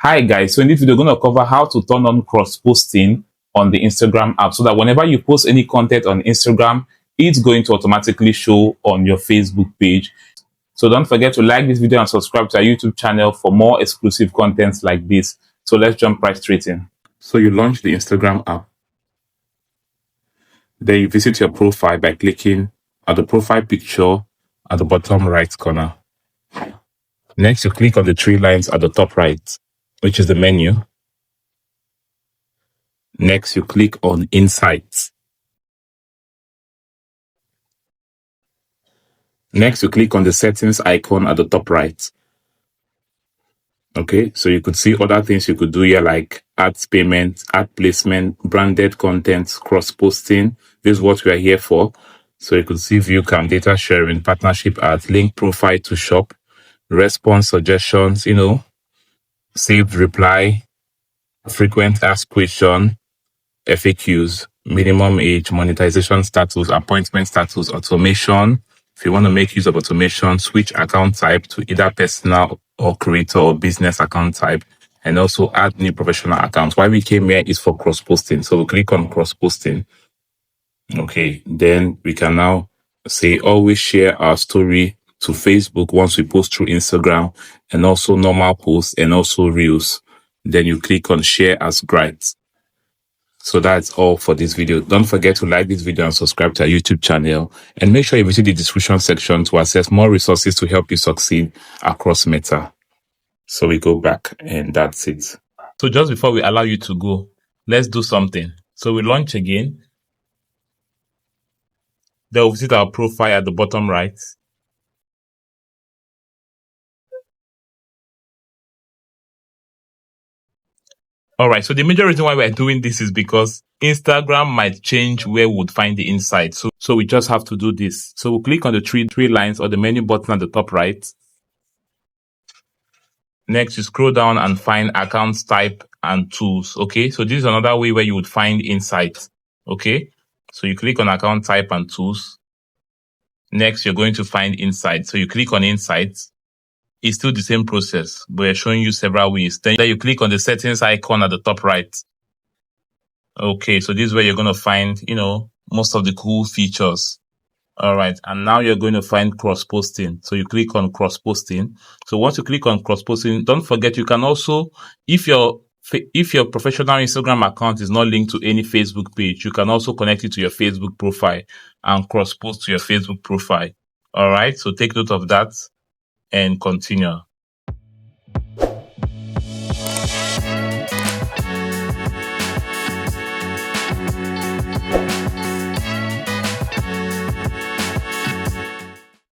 Hi guys, so in this video we're going to cover how to turn on cross-posting on the Instagram app so that whenever you post any content on Instagram, it's going to automatically show on your Facebook page. So don't forget to like this video and subscribe to our YouTube channel for more exclusive contents like this. So let's jump right straight in. So you launch the Instagram app. Then you visit your profile by clicking at the profile picture at the bottom right corner. Next, you click on the three lines at the top right, which is the menu. Next, you click on Insights. Next, you click on the settings icon at the top right. Okay, so you could see other things you could do here like ads payment, ad placement, branded content, cross-posting. This is what we are here for. So you could see view cam, data sharing, partnership ads, link profile to shop, response suggestions, saved reply, frequent asked question, FAQs, minimum age, monetization status, appointment status, automation. If you want to make use of automation, switch account type to either personal or creator or business account type, and also add new professional accounts. Why we came here is for cross-posting. So we'll click on cross-posting. Okay, then we can now say always share our story to Facebook once we post through Instagram, and also normal posts and also reels. Then you click on share as Gwrite. So that's all for this video. Don't forget to like this video and subscribe to our YouTube channel, and make sure you visit the description section to access more resources to help you succeed across Meta. So we go back and that's it. So just before we allow you to go, let's do something. So we launch again. Then we'll visit our profile at the bottom right. All right, so the major reason why we're doing this is because Instagram might change where we would find the insight. So we just have to do this. So we'll click on the three lines or the menu button at the top right. Next, you scroll down and find accounts type and tools. Okay, so this is another way where you would find insights. Okay, so you click on account type and tools. Next, you're going to find insights. So you click on insights. It's still the same process, but we're showing you several ways. Then you click on the settings icon at the top right. Okay, so this is where you're going to find, most of the cool features. All right, and now you're going to find cross-posting. So you click on cross-posting. So once you click on cross-posting, don't forget you can also, if your professional Instagram account is not linked to any Facebook page, you can also connect it to your Facebook profile and cross-post to your Facebook profile. All right, so take note of that and continue.